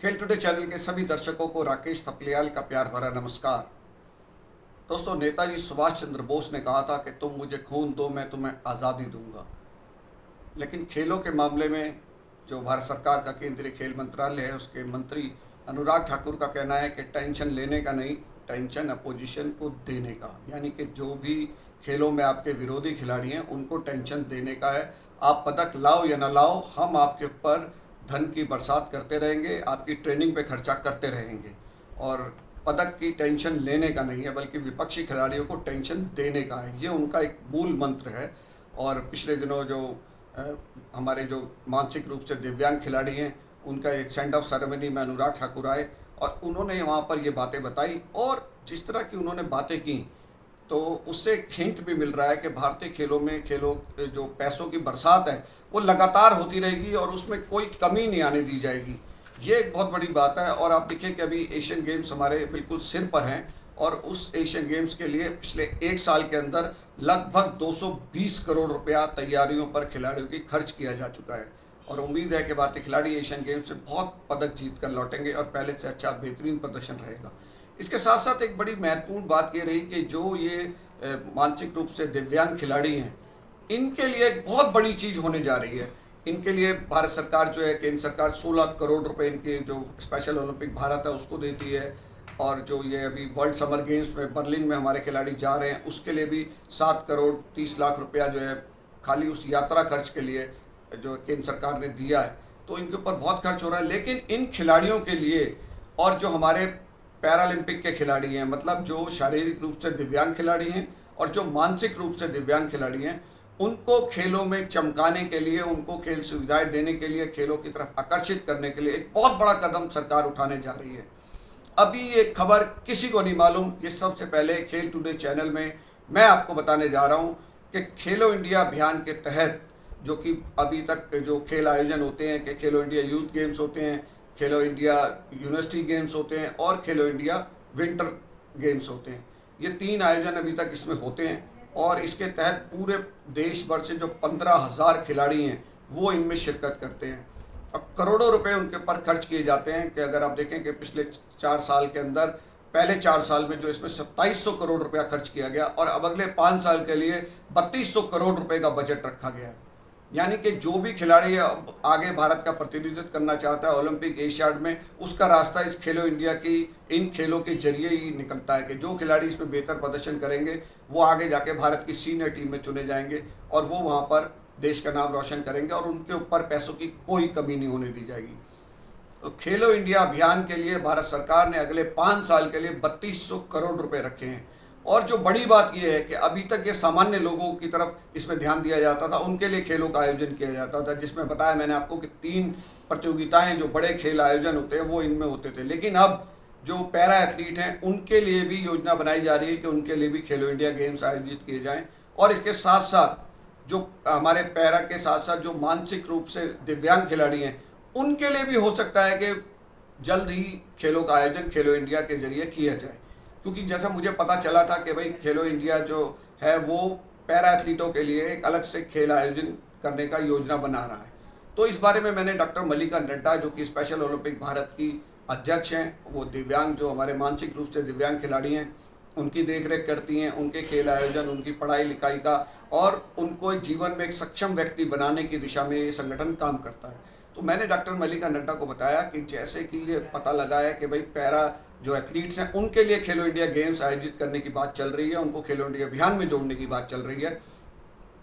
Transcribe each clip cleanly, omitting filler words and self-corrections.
खेल today channel के सभी दर्शकों को राकेश थपलियाल का प्यार भरा नमस्कार। दोस्तों, नेताजी सुभाष चंद्र बोस ने कहा था कि तुम मुझे खून दो, मैं तुम्हें आज़ादी दूंगा। लेकिन खेलों के मामले में जो भारत सरकार का केंद्रीय खेल मंत्रालय है, उसके मंत्री अनुराग ठाकुर का कहना है कि टेंशन लेने का नहीं, टेंशन अपोजिशन को देने का। यानी कि जो भी खेलों में आपके विरोधी खिलाड़ी हैं उनको टेंशन देने का है। आप पदक लाओ या न लाओ, हम आपके ऊपर धन की बरसात करते रहेंगे, आपकी ट्रेनिंग पे खर्चा करते रहेंगे। और पदक की टेंशन लेने का नहीं है, बल्कि विपक्षी खिलाड़ियों को टेंशन देने का है। ये उनका एक मूल मंत्र है। और पिछले दिनों जो हमारे जो मानसिक रूप से दिव्यांग खिलाड़ी हैं, उनका एक सेंड ऑफ सेरेमनी में अनुराग ठाकुर आए और उन्होंने वहाँ पर ये बातें बताई। और जिस तरह की उन्होंने बातें की, तो उससे एक हिंट भी मिल रहा है कि भारतीय खेलों में जो पैसों की बरसात है वो लगातार होती रहेगी और उसमें कोई कमी नहीं आने दी जाएगी। ये एक बहुत बड़ी बात है। और आप देखिए कि अभी एशियन गेम्स हमारे बिल्कुल सिर पर हैं और उस एशियन गेम्स के लिए पिछले एक साल के अंदर लगभग 220 करोड़ रुपया तैयारियों पर खिलाड़ियों की खर्च किया जा चुका है। और उम्मीद है कि भारतीय खिलाड़ी एशियन गेम्स में बहुत पदक जीत कर लौटेंगे और पहले से अच्छा बेहतरीन प्रदर्शन रहेगा। इसके साथ साथ एक बड़ी महत्वपूर्ण बात ये रही कि जो ये मानसिक रूप से दिव्यांग खिलाड़ी हैं, इनके लिए एक बहुत बड़ी चीज़ होने जा रही है। इनके लिए भारत सरकार जो है, केंद्र सरकार 16 करोड़ रुपए इनके जो स्पेशल ओलंपिक भारत है उसको देती है। और जो ये अभी वर्ल्ड समर गेम्स में बर्लिन में हमारे खिलाड़ी जा रहे हैं, उसके लिए भी 7 करोड़ 30 लाख रुपया जो है खाली उस यात्रा खर्च के लिए जो केंद्र सरकार ने दिया है। तो इनके ऊपर बहुत खर्च हो रहा है। लेकिन इन खिलाड़ियों के लिए और जो हमारे पैरालंपिक के खिलाड़ी हैं, मतलब जो शारीरिक रूप से दिव्यांग खिलाड़ी हैं और जो मानसिक रूप से दिव्यांग खिलाड़ी हैं, उनको खेलों में चमकाने के लिए, उनको खेल सुविधाएं देने के लिए, खेलों की तरफ आकर्षित करने के लिए एक बहुत बड़ा कदम सरकार उठाने जा रही है। अभी ये खबर किसी को नहीं मालूम, ये सबसे पहले खेल टुडे चैनल में मैं आपको बताने जा रहा हूँ कि खेलो इंडिया अभियान के तहत जो कि अभी तक जो खेल आयोजन होते हैं, कि खेलो इंडिया यूथ गेम्स होते हैं, खेलो इंडिया यूनिवर्सिटी गेम्स होते हैं और खेलो इंडिया विंटर गेम्स होते हैं। ये 3 आयोजन अभी तक इसमें होते हैं और इसके तहत पूरे देश भर से जो 15,000 खिलाड़ी हैं वो इनमें शिरकत करते हैं। अब करोड़ों रुपए उनके ऊपर खर्च किए जाते हैं। कि अगर आप देखें कि पिछले 4 साल के अंदर, पहले 4 साल में जो इसमें 2700 करोड़ रुपया खर्च किया गया और अब अगले 5 साल के लिए 3200 करोड़ रुपए का बजट रखा गया है। यानी कि जो भी खिलाड़ी अब आगे भारत का प्रतिनिधित्व करना चाहता है ओलंपिक एशियाड में, उसका रास्ता इस खेलो इंडिया की इन खेलों के जरिए ही निकलता है। कि जो खिलाड़ी इसमें बेहतर प्रदर्शन करेंगे वो आगे जाके भारत की सीनियर टीम में चुने जाएंगे और वो वहाँ पर देश का नाम रोशन करेंगे और उनके ऊपर पैसों की कोई कमी नहीं होने दी जाएगी। तो खेलो इंडिया अभियान के लिए भारत सरकार ने अगले 5 साल के लिए 3200 करोड़ रुपए रखे हैं। और जो बड़ी बात यह है कि अभी तक ये सामान्य लोगों की तरफ इसमें ध्यान दिया जाता था, उनके लिए खेलों का आयोजन किया जाता था, जिसमें बताया मैंने आपको कि 3 प्रतियोगिताएं जो बड़े खेल आयोजन होते हैं वो इनमें होते थे। लेकिन अब जो पैरा एथलीट हैं उनके लिए भी योजना बनाई जा रही है कि उनके लिए भी खेलो इंडिया गेम्स आयोजित किए जाएँ। और इसके साथ साथ जो हमारे पैरा के साथ साथ जो मानसिक रूप से दिव्यांग खिलाड़ी हैं, उनके लिए भी हो सकता है कि जल्द ही खेलों का आयोजन खेलो इंडिया के जरिए किया जाए। क्योंकि जैसा मुझे पता चला था कि भाई खेलो इंडिया जो है वो पैरा एथलीटों के लिए एक अलग से खेल आयोजन करने का योजना बना रहा है। तो इस बारे में मैंने डॉक्टर मल्लिका नड्डा, जो कि स्पेशल ओलंपिक भारत की अध्यक्ष हैं, वो दिव्यांग जो हमारे मानसिक रूप से दिव्यांग खिलाड़ी हैं उनकी देखरेख करती हैं, उनके खेल आयोजन, उनकी पढ़ाई लिखाई का और उनको एक जीवन में एक सक्षम व्यक्ति बनाने की दिशा में ये संगठन काम करता है। तो मैंने डॉक्टर मल्लिका नड्डा को बताया कि जैसे कि ये पता लगा है कि भाई पैरा जो एथलीट्स हैं उनके लिए खेलो इंडिया गेम्स आयोजित करने की बात चल रही है, उनको खेलो इंडिया अभियान में जोड़ने की बात चल रही है,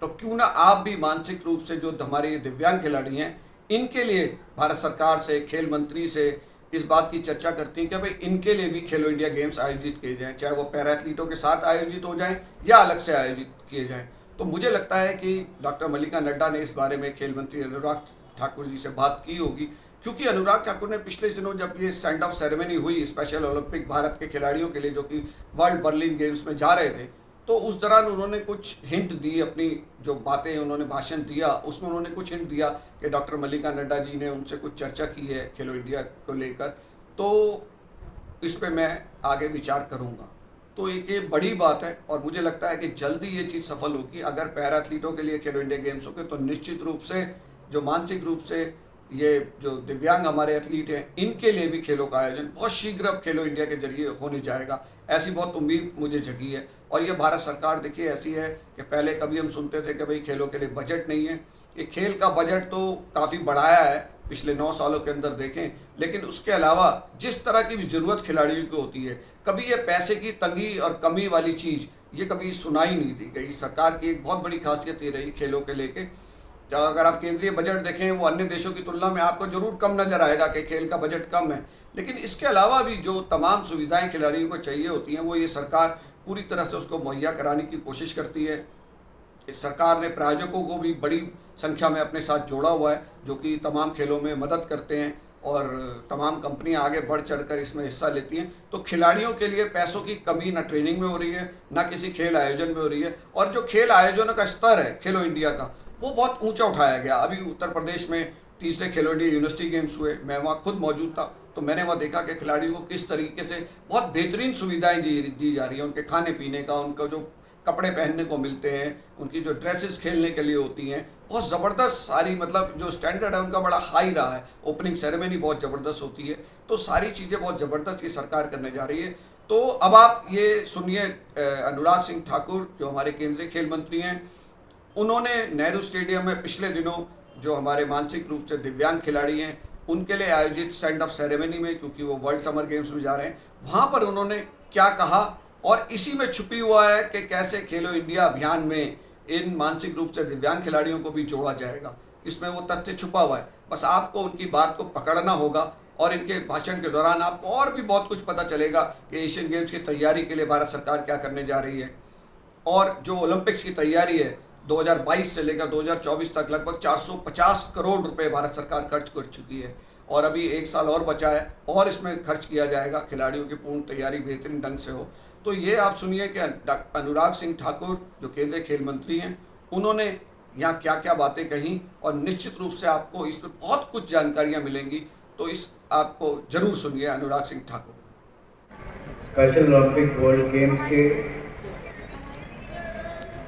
तो क्यों ना आप भी मानसिक रूप से जो हमारे ये दिव्यांग खिलाड़ी हैं इनके लिए भारत सरकार से, खेल मंत्री से इस बात की चर्चा करती हैं कि भाई इनके लिए भी खेलो इंडिया गेम्स आयोजित किए जाएँ, चाहे वो पैरा एथलीटों के साथ आयोजित हो जाएँ या अलग से आयोजित किए जाएँ। तो मुझे लगता है कि डॉक्टर मल्लिका नड्डा ने इस बारे में खेल मंत्री अनुराग ठाकुर जी से बात की होगी, क्योंकि अनुराग ठाकुर ने पिछले दिनों जब ये सेंड ऑफ सेरेमनी हुई स्पेशल ओलंपिक भारत के खिलाड़ियों के लिए जो कि वर्ल्ड बर्लिन गेम्स में जा रहे थे, तो उस दौरान उन्होंने कुछ हिंट दी, अपनी जो बातें उन्होंने भाषण दिया उसमें उन्होंने कुछ हिंट दिया कि डॉक्टर मल्लिका नड्डा जी ने उनसे कुछ चर्चा की है खेलो इंडिया को लेकर, तो इस पर मैं आगे विचार करूँगा। तो एक ये बड़ी बात है और मुझे लगता है कि जल्दी ये चीज़ सफल होगी। अगर पैरा एथलीटों के लिए खेलो इंडिया गेम्स होंगे तो निश्चित रूप से जो मानसिक रूप से ये जो दिव्यांग हमारे एथलीट हैं, इनके लिए भी खेलों का आयोजन बहुत शीघ्र अब खेलो इंडिया के जरिए होने जाएगा, ऐसी बहुत उम्मीद मुझे जगी है। और ये भारत सरकार देखिए ऐसी है कि पहले कभी हम सुनते थे कि भाई खेलों के लिए बजट नहीं है, ये खेल का बजट तो काफ़ी बढ़ाया है पिछले 9 सालों के अंदर देखें, लेकिन उसके अलावा जिस तरह की भी ज़रूरत खिलाड़ियों की होती है, कभी ये पैसे की तंगी और कमी वाली चीज़ ये कभी सुनाई नहीं दी गई। सरकार की एक बहुत बड़ी खासियत ये रही खेलों के लेके, अगर आप केंद्रीय बजट देखें वो अन्य देशों की तुलना में आपको जरूर कम नजर आएगा कि खेल का बजट कम है, लेकिन इसके अलावा भी जो तमाम सुविधाएं खिलाड़ियों को चाहिए होती हैं वो ये सरकार पूरी तरह से उसको मुहैया कराने की कोशिश करती है। इस सरकार ने प्रायोजकों को भी बड़ी संख्या में अपने साथ जोड़ा हुआ है जो कि तमाम खेलों में मदद करते हैं और तमाम कंपनियां आगे बढ़ चढ़कर इसमें हिस्सा लेती हैं। तो खिलाड़ियों के लिए पैसों की कमी ना ट्रेनिंग में हो रही है, ना किसी खेल आयोजन में हो रही है। और जो खेल आयोजन का स्तर है खेलो इंडिया का, वो बहुत ऊंचा उठाया गया। अभी उत्तर प्रदेश में तीसरे खेलो इंडिया यूनिवर्सिटी गेम्स हुए, मैं वहाँ खुद मौजूद था, तो मैंने वहाँ देखा कि खिलाड़ियों को किस तरीके से बहुत बेहतरीन सुविधाएं दी जा रही हैं। उनके खाने पीने का, उनका जो कपड़े पहनने को मिलते हैं, उनकी जो ड्रेसेस खेलने के लिए होती हैं, बहुत ज़बरदस्त सारी, मतलब जो स्टैंडर्ड है उनका बड़ा हाई रहा है। ओपनिंग सेरेमनी बहुत ज़बरदस्त होती है, तो सारी चीज़ें बहुत ज़बरदस्त ये सरकार करने जा रही है। तो अब आप ये सुनिए, अनुराग सिंह ठाकुर जो हमारे केंद्रीय खेल मंत्री हैं, उन्होंने नेहरू स्टेडियम में पिछले दिनों जो हमारे मानसिक रूप से दिव्यांग खिलाड़ी हैं उनके लिए आयोजित सेंड ऑफ सेरेमनी में, क्योंकि वो वर्ल्ड समर गेम्स में जा रहे हैं, वहाँ पर उन्होंने क्या कहा और इसी में छुपी हुआ है कि कैसे खेलो इंडिया अभियान में इन मानसिक रूप से दिव्यांग खिलाड़ियों को भी जोड़ा जाएगा। इसमें वो तथ्य छुपा हुआ है, बस आपको उनकी बात को पकड़ना होगा और इनके भाषण के दौरान आपको और भी बहुत कुछ पता चलेगा कि एशियन गेम्स की तैयारी के लिए भारत सरकार क्या करने जा रही है। और जो ओलंपिक्स की तैयारी है 2022 से लेकर 2024 तक लगभग 450 करोड़ रुपए भारत सरकार खर्च कर चुकी है और अभी 1 साल और बचा है और इसमें खर्च किया जाएगा, खिलाड़ियों की पूर्ण तैयारी बेहतरीन ढंग से हो। तो ये आप सुनिए कि अनुराग सिंह ठाकुर जो केंद्रीय खेल मंत्री हैं, उन्होंने यहाँ क्या क्या बातें कही और निश्चित रूप से आपको इस पर बहुत कुछ जानकारियाँ मिलेंगी, तो इस आपको जरूर सुनिए Anurag Singh Thakur. Special Olympic world games के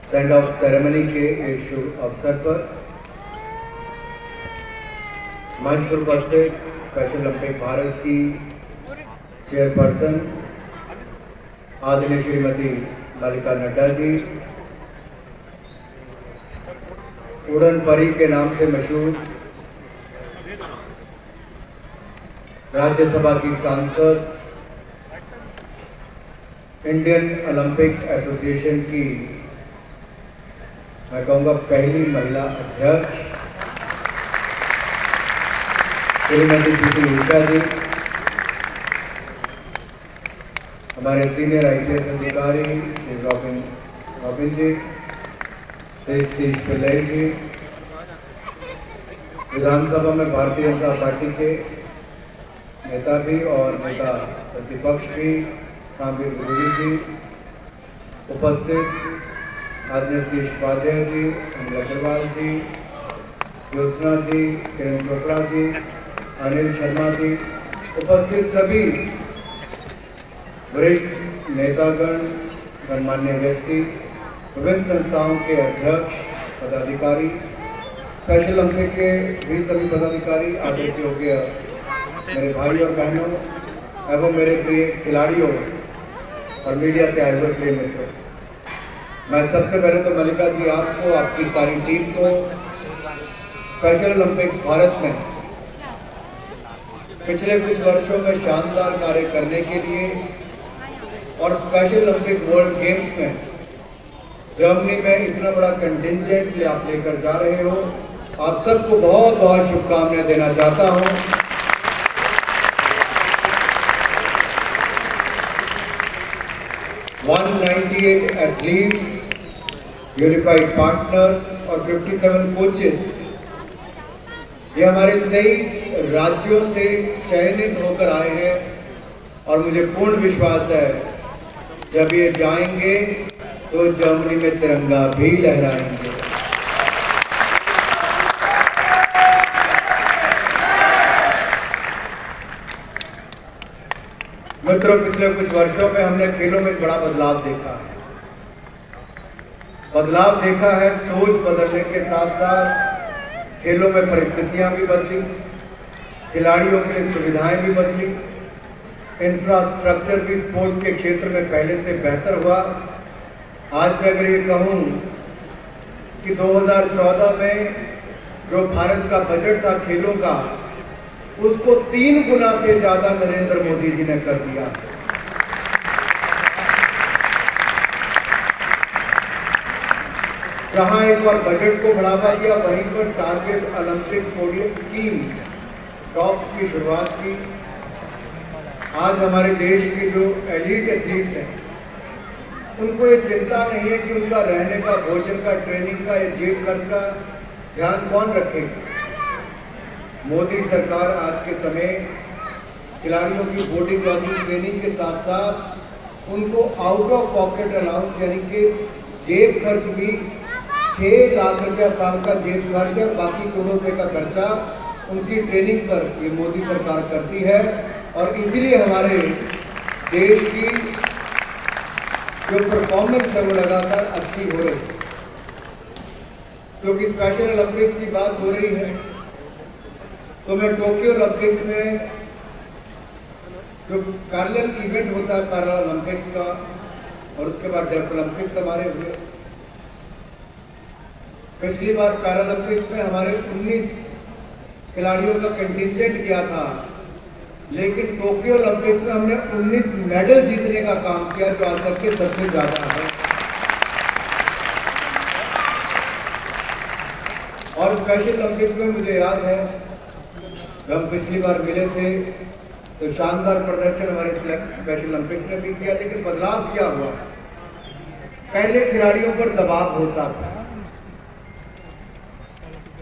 सेंड ऑफ सेरेमनी के इस शुभ अवसर पर मंच पर उपस्थित स्पेशल ओलंपिक भारत की चेयरपर्सन आदरणीय श्रीमती मल्लिका नड्डा जी, उड़न परी के नाम से मशहूर राज्यसभा की सांसद, इंडियन ओलंपिक एसोसिएशन की मैं कहूँगा पहली महिला अध्यक्ष श्रीमती पीटी उषा जी, हमारे सीनियर IPS अधिकारी श्री रॉबिन जी, देश पिल्लई जी, विधानसभा में भारतीय जनता पार्टी के नेता भी और नेता प्रतिपक्ष भी रामवीर गुरूरी जी, उपस्थित आदरणीय सतीश उपाध्याय जी, अनिल अग्रवाल जी, ज्योत्सना जी, किरण चोपड़ा जी, अनिल शर्मा जी, उपस्थित सभी वरिष्ठ नेतागण, गणमान्य व्यक्ति, विभिन्न संस्थाओं के अध्यक्ष, पदाधिकारी, स्पेशल ओलंपिक के भी सभी पदाधिकारी, आदर के योग्य मेरे भाई और बहनों एवं मेरे प्रिय खिलाड़ियों और मीडिया से आए हुए प्रिय मित्रों, मैं सबसे पहले तो मल्लिका जी आपको, आपकी सारी टीम को स्पेशल ओलंपिक्स भारत में पिछले कुछ वर्षों में शानदार कार्य करने के लिए और स्पेशल ओलंपिक वर्ल्ड गेम्स में जर्मनी में इतना बड़ा कंटिंजेंट आप लेकर जा रहे हो, आप सबको बहुत बहुत शुभकामनाएं देना चाहता हूं। (198) एथलीट्स, यूनिफाइड पार्टनर्स और 57 कोचेस, ये हमारे 23 राज्यों से चयनित होकर आए हैं और मुझे पूर्ण विश्वास है जब ये जाएंगे तो जर्मनी में तिरंगा भी लहराएंगे। मित्रों, पिछले कुछ वर्षों में हमने खेलों में बड़ा बदलाव देखा है। सोच बदलने के साथ साथ खेलों में परिस्थितियां भी बदली। खिलाड़ियों के लिए सुविधाएं भी बदली, इंफ्रास्ट्रक्चर भी स्पोर्ट्स के क्षेत्र में पहले से बेहतर हुआ। आज मैं अगर ये कहूँ कि 2014 में जो भारत का बजट था खेलों का, उसको 3 गुना से ज्यादा नरेंद्र मोदी जी ने कर दिया। जहां एक बार बजट को बढ़ावा दिया, वहीं पर target Olympic podium scheme tops की शुरुआत की। आज हमारे देश के जो एलीट एथलीट्स हैं, उनको ये चिंता नहीं है कि उनका रहने का, भोजन का, ट्रेनिंग का या जेब खर्च का ध्यान कौन रखेगा। मोदी सरकार आज के समय खिलाड़ियों की बोर्डिंग लॉजिंग ट्रेनिंग के साथ साथ उनको आउट ऑफ पॉकेट अलाउंस यानी कि जेब खर्च भी 6 लाख रुपया साल का जेब खर्च है, बाकी करोड़ों रुपये का खर्चा उनकी ट्रेनिंग पर ये मोदी सरकार करती है। और इसीलिए हमारे देश की जो परफॉर्मेंस है वो लगातार अच्छी हो रही है। क्योंकि स्पेशल ओलंपिक्स की बात हो रही है, तो मैं टोक्यो ओलंपिक्स में जो पैरेलल इवेंट होता है पैरा ओलंपिक्स का, और उसके बाद डेफ ओलंपिक्स हमारे हुए। पिछली बार पैरा ओलंपिक्स में हमारे 19 खिलाड़ियों का कंटिंजेंट किया था, लेकिन टोक्यो ओलंपिक्स में हमने 19 मेडल जीतने का काम किया, जो आज तक के सबसे ज्यादा है। और स्पेशल ओलंपिक्स में मुझे याद है जब हम पिछली बार मिले थे तो शानदार प्रदर्शन हमारे स्पेशल ओलंपिक्स ने भी किया, लेकिन बदलाव क्या हुआ? पहले खिलाड़ियों पर दबाव होता था।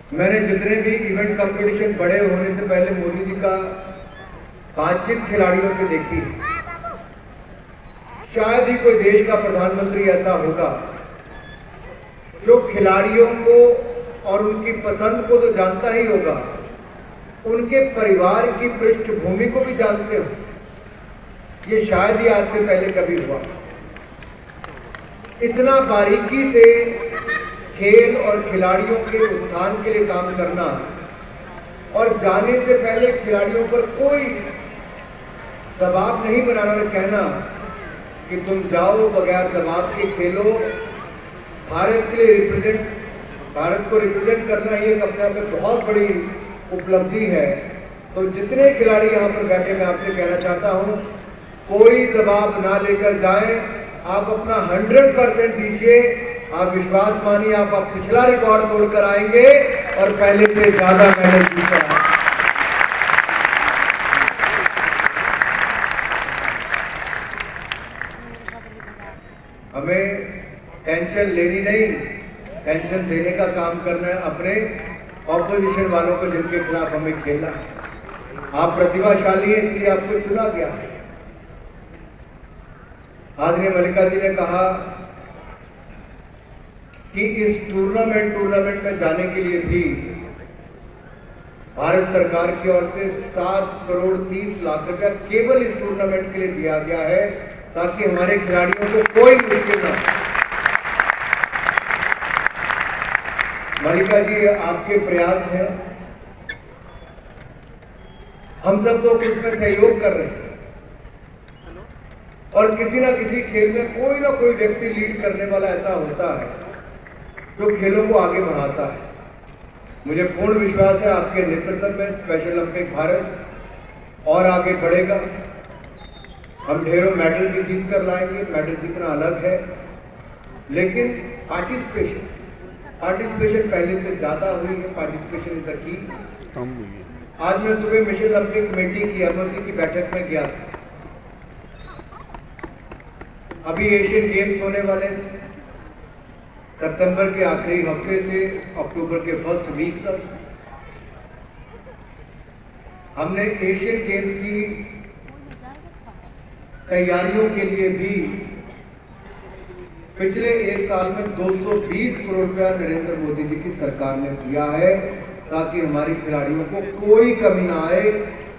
मैंने जितने भी इवेंट कंपटीशन बड़े होने से पहले मोदी जी का बातचीत खिलाड़ियों से देखी, शायद ही कोई देश का प्रधानमंत्री ऐसा होगा जो खिलाड़ियों को और उनकी पसंद को तो जानता ही होगा, उनके परिवार की पृष्ठभूमि को भी जानते हो। ये शायद ही आज से पहले कभी हुआ। इतना बारीकी से खेल और खिलाड़ियों के उत्थान के लिए काम करना, और जाने से पहले खिलाड़ियों पर कोई दबाव नहीं बनाना और कहना कि तुम जाओ बगैर दबाव के खेलो। भारत के लिए भारत को रिप्रेजेंट करना ये अपने आप में बहुत बड़ी उपलब्धि है। तो जितने खिलाड़ी यहाँ पर बैठे, मैं आपसे कहना चाहता हूँ, कोई दबाव ना लेकर जाए, आप अपना 100% दीजिए। आप विश्वास मानिए, आप पिछला रिकॉर्ड तोड़कर आएंगे और पहले से ज्यादा मेडल जीतकर आएंगे। हमें टेंशन लेनी नहीं, टेंशन देने का काम करना है अपने ऑपोजिशन वालों को जिनके खिलाफ हमें खेलना है। आप प्रतिभाशाली हैं, इसलिए आपको चुना गया। आदरणीय मल्लिका जी ने कहा कि इस टूर्नामेंट में जाने के लिए भी भारत सरकार की ओर से 7 करोड़ 30 लाख रुपया केवल इस टूर्नामेंट के लिए दिया गया है, ताकि हमारे खिलाड़ियों को कोई मुश्किल ना हो। मल्लिका जी, आपके प्रयास हैं, हम सब तो कुछ में सहयोग कर रहे हैं, और किसी ना किसी खेल में कोई ना कोई व्यक्ति लीड करने वाला ऐसा होता है जो खेलों को आगे बढ़ाता है। मुझे पूर्ण विश्वास है आपके नेतृत्व में स्पेशल ओलंपिक भारत और आगे बढ़ेगा। हम ढेरों मेडल भी जीत कर लाएंगे। मेडल जीतना अलग है, लेकिन पार्टिसिपेशन पहले से ज्यादा हुई है। Participation is the key. आज मैं सुबह मिशन ओलंपिक कमेटी की एमओसी की बैठक में गया था। अभी एशियन गेम्स होने वाले सितंबर के आखिरी हफ्ते से अक्टूबर के फर्स्ट वीक तक। हमने एशियन गेम्स की तैयारियों के लिए भी पिछले 1 साल में 220 करोड़ रुपया नरेंद्र मोदी जी की सरकार ने दिया है, ताकि हमारे खिलाड़ियों को कोई कमी ना आए।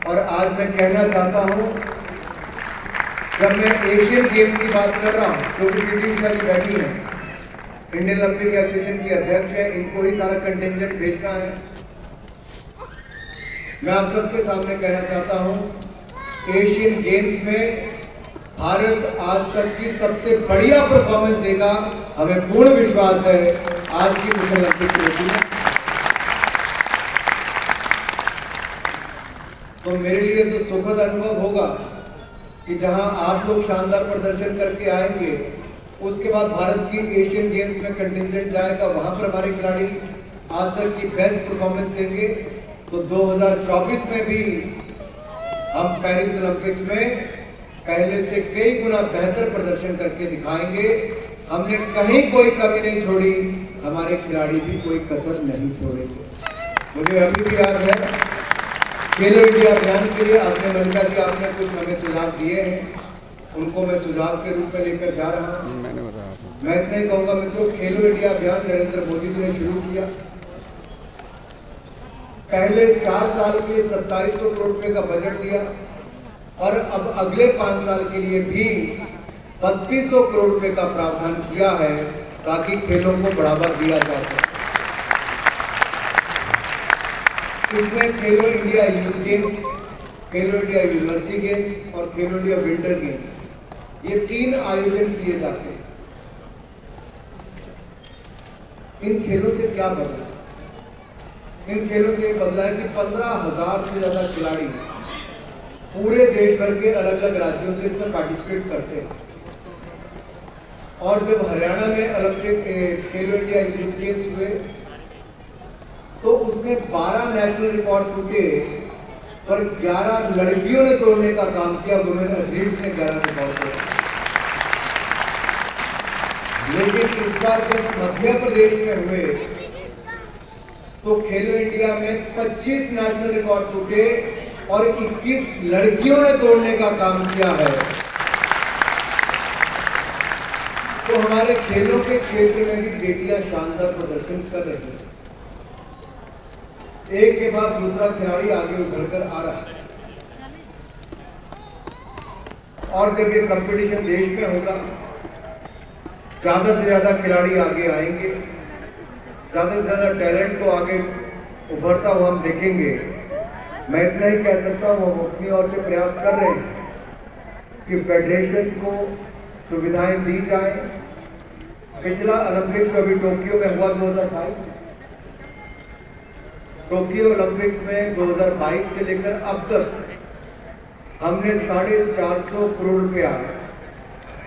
और आज मैं कहना चाहता हूं, जब मैं एशियन गेम्स की बात कर रहा हूं, क्योंकि पीटी उषा जी बैठी है, इंडियन ओलंपिक एसोसिएशन की अध्यक्ष है, इनको ही सारा कंटिंजेंट भेजना है। मैं आप सबके सामने कहना चाहता हूं, एशियन गेम्स में भारत आज तक की सबसे बढ़िया परफॉर्मेंस देगा, हमें पूर्ण विश्वास है आज की मिशन ओलंपिक कमेटी में। तो मेरे लिए तो सुखद अनुभव होगा कि जहां आप लोग शानदार प्रदर्शन करके आएंगे, उसके बाद भारत की एशियन गेम्स में कंटिजेंट जाएगा, वहां पर हमारे खिलाड़ी आज तक की बेस्ट परफॉर्मेंस देंगे। तो 2024 में भी हम पेरिस ओलंपिक्स में पहले से कई गुना बेहतर प्रदर्शन करके दिखाएंगे। हमने कहीं कोई कमी नहीं छोड़ी, हमारे खिलाड़ी भी कोई कसर नहीं छोड़ेंगे। मुझे अभी भी याद है, खेलो इंडिया अभियान के लिए आपने मलिका जी आपने कुछ हमें सुझाव दिए हैं, उनको मैं सुझाव के रूप में लेकर जा रहा हूँ। मैं इतना ही कहूँगा मित्रों, खेलो इंडिया अभियान नरेंद्र मोदी जी ने शुरू किया। पहले 4 साल के लिए 2700 करोड़ रुपए का बजट दिया और अब अगले 5 साल के लिए भी 3200 करोड़ रुपए का प्रावधान किया है ताकि खेलों को बढ़ावा दिया जा सके। इसमें खेलो इंडिया यूथ गेम्स, खेलो इंडिया यूनिवर्सिटी गेम्स और खेलो इंडिया विंटर गेम्स, ये 3 आयोजन किए जाते हैं। इन खेलों से क्या बदला? इन खेलों से बदला है कि 15,000 से ज्यादा खिलाड़ी पूरे देश भर के अलग अलग राज्यों से इसमें पार्टिसिपेट करते हैं। और जब हरियाणा में ओलंपिक खेलो इंडिया यूथ गेम्स हुए तो उसमें 12 नेशनल रिकॉर्ड टूटे पर 11 लड़कियों ने तोड़ने का काम किया, वुमेन एथलीट्स ने 11 रिकॉर्ड तोड़े। लेकिन इस बार जब मध्य प्रदेश में हुए तो खेलो इंडिया में 25 नेशनल रिकॉर्ड टूटे और 21 लड़कियों ने तोड़ने का काम किया है। तो हमारे खेलों के क्षेत्र में भी बेटियां शानदार प्रदर्शन कर रही हैं। एक के बाद दूसरा खिलाड़ी आगे उभर कर आ रहा है। और जब ये कंपटीशन देश में होगा, ज्यादा से ज्यादा खिलाड़ी आगे आएंगे, ज्यादा से ज्यादा टैलेंट को आगे उभरता हुआ हम देखेंगे। मैं इतना ही कह सकता हूँ, हम अपनी ओर से प्रयास कर रहे हैं कि फेडरेशंस को सुविधाएं दी जाए। पिछला ओलंपिक्स अभी टोक्यो में हुआ 2022, टोक्यो ओलंपिक्स में 2022 से लेकर अब तक हमने 450 करोड़ रुपया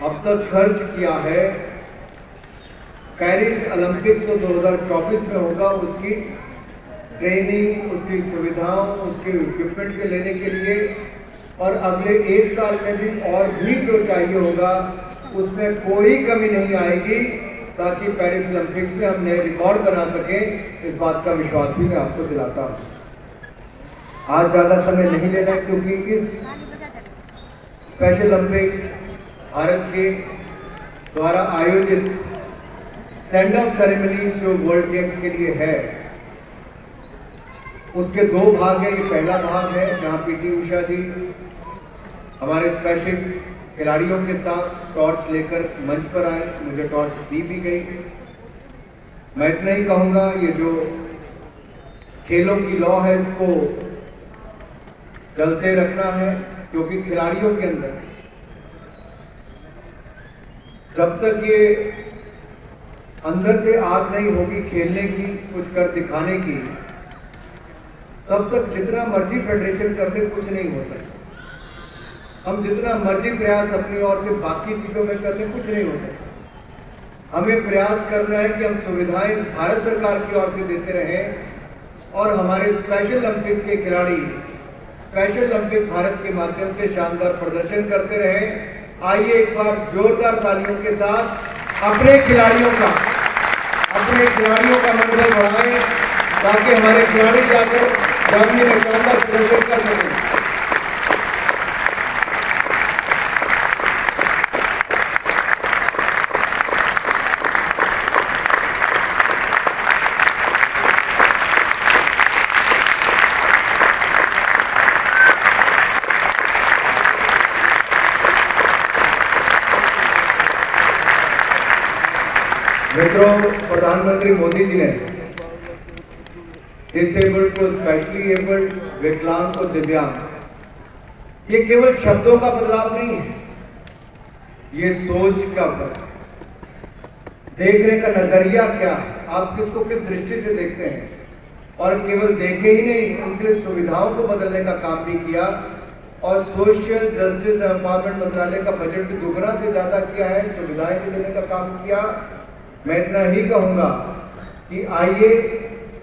अब तक खर्च किया है। पेरिस ओलंपिक्स जो 2024 में होगा, उसकी ट्रेनिंग, उसकी सुविधाओं, उसके इक्विपमेंट के लेने के लिए और अगले 1 साल में भी और भी जो चाहिए होगा उसमें कोई कमी नहीं आएगी ताकि पेरिस ओलंपिक्स में हम नए रिकॉर्ड बना सकें। इस बात का विश्वास भी मैं आपको दिलाता हूँ। आज ज़्यादा समय नहीं लेना क्योंकि इस स्पेशल ओलंपिक भारत के द्वारा आयोजित स्टैंड अप सेरेमनी जो वर्ल्ड गेम्स के लिए है, उसके 2 भाग हैं। ये पहला भाग है जहाँ पीटी उषा जी हमारे स्पेशल खिलाड़ियों के साथ टॉर्च लेकर मंच पर आए, मुझे टॉर्च दी भी गई। मैं इतना ही कहूँगा, ये जो खेलों की लौ है इसको चलते रखना है क्योंकि खिलाड़ियों के अंदर जब तक ये अंदर से आग नहीं होगी खेलने की, कुछ कर दिखाने की, तब तक जितना मर्जी फेडरेशन कर ले कुछ नहीं हो सकता। हम जितना मर्जी प्रयास अपनी ओर से बाकी चीज़ों में कर ले कुछ नहीं हो सकता। हमें प्रयास करना है कि हम सुविधाएं भारत सरकार की ओर से देते रहें और हमारे स्पेशल ओलंपिक्स के खिलाड़ी स्पेशल ओलंपिक भारत के माध्यम से शानदार प्रदर्शन करते रहें। आइए एक बार जोरदार तालियों के साथ अपने खिलाड़ियों का मनोबल बढ़ाएं ताकि हमारे खिलाड़ी जाकर जर्मनी में शानदार प्रदर्शन कर सकें। मित्रों, प्रधानमंत्री मोदी जी ने डिसेबल्ड को स्पेशली एबल्ड, विकलांग को दिव्यांग। ये केवल शब्दों का बदलाव नहीं है, ये सोच का फर्क, देखने का नजरिया क्या है, आप किसको किस दृष्टि से देखते हैं। और केवल देखे ही नहीं, उनके लिए सुविधाओं को बदलने का काम भी किया। और सोशल जस्टिस एम्पावरमेंट मंत्रालय का बजट भी दोगुना से ज्यादा किया है, सुविधाएं भी देने का काम किया। मैं इतना ही कहूंगा कि आइए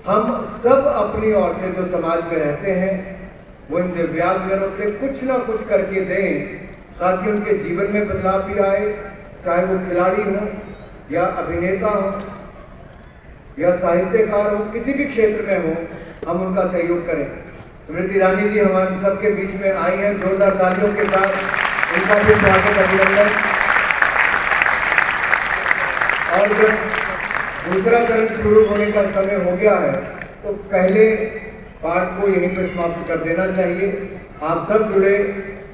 हम सब अपनी ओर से जो समाज में रहते हैं वो इन दिव्यांगजनों के लिए कुछ ना कुछ करके दें, ताकि उनके जीवन में बदलाव भी आए, चाहे वो खिलाड़ी हो या अभिनेता हो या साहित्यकार हो, किसी भी क्षेत्र में हो, हम उनका सहयोग करें। स्मृति ईरानी जी हमारे सबके बीच में आई हैं, जोरदार तालियों के साथ उनका भी स्वागत, अभिनंदन। और जब दूसरा चरण शुरू होने का समय हो गया है तो पहले पाठ को यहीं पर समाप्त कर देना चाहिए। आप सब जुड़े,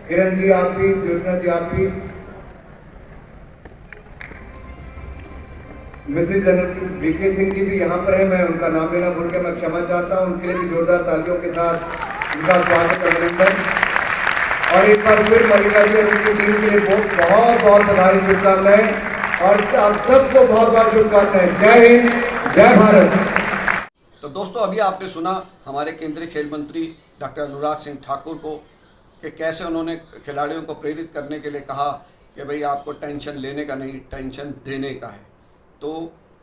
किरण जी आप भी, ज्योत्सना जी आप भी, Mrs general VK Singh ji भी यहाँ पर है, मैं उनका नाम लेना भूल के मैं क्षमा चाहता हूँ। उनके लिए भी जोरदार तालियों के साथ उनका स्वागत, अभिनंदन। और एक बार फिर मलिका जी और उनकी टीम के लिए बहुत बहुत बधाई, शुभकामनाएं, और आप सबको बहुत बहुत शुभकामनाएं। जय हिंद, जय भारत। तो दोस्तों, अभी आपने सुना हमारे केंद्रीय खेल मंत्री डॉक्टर अनुराग सिंह ठाकुर को कि कैसे उन्होंने खिलाड़ियों को प्रेरित करने के लिए कहा कि भाई आपको टेंशन लेने का नहीं, टेंशन देने का है। तो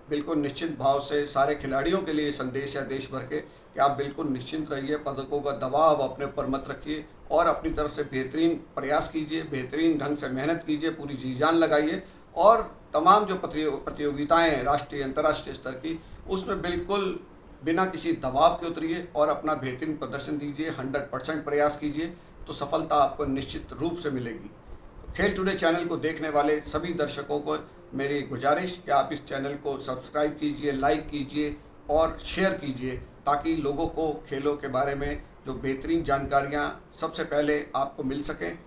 बिल्कुल निश्चित भाव से सारे खिलाड़ियों के लिए संदेश है देश भर के कि आप बिल्कुल निश्चिंत रहिए, पदकों का दबाव अपने ऊपर मत रखिए और अपनी तरफ से बेहतरीन प्रयास कीजिए, बेहतरीन ढंग से मेहनत कीजिए, पूरी जी जान लगाइए। और तमाम जो प्रतियोगिताएं हैं राष्ट्रीय अंतर्राष्ट्रीय स्तर की, उसमें बिल्कुल बिना किसी दबाव के उतरिए और अपना बेहतरीन प्रदर्शन दीजिए, 100% प्रयास कीजिए, तो सफलता आपको निश्चित रूप से मिलेगी। खेल टुडे चैनल को देखने वाले सभी दर्शकों को मेरी गुजारिश कि आप इस चैनल को सब्सक्राइब कीजिए, लाइक कीजिए और शेयर कीजिए, ताकि लोगों को खेलों के बारे में जो बेहतरीन जानकारियाँ सबसे पहले आपको मिल सकें।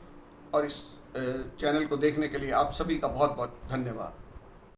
और इस चैनल को देखने के लिए आप सभी का बहुत बहुत धन्यवाद।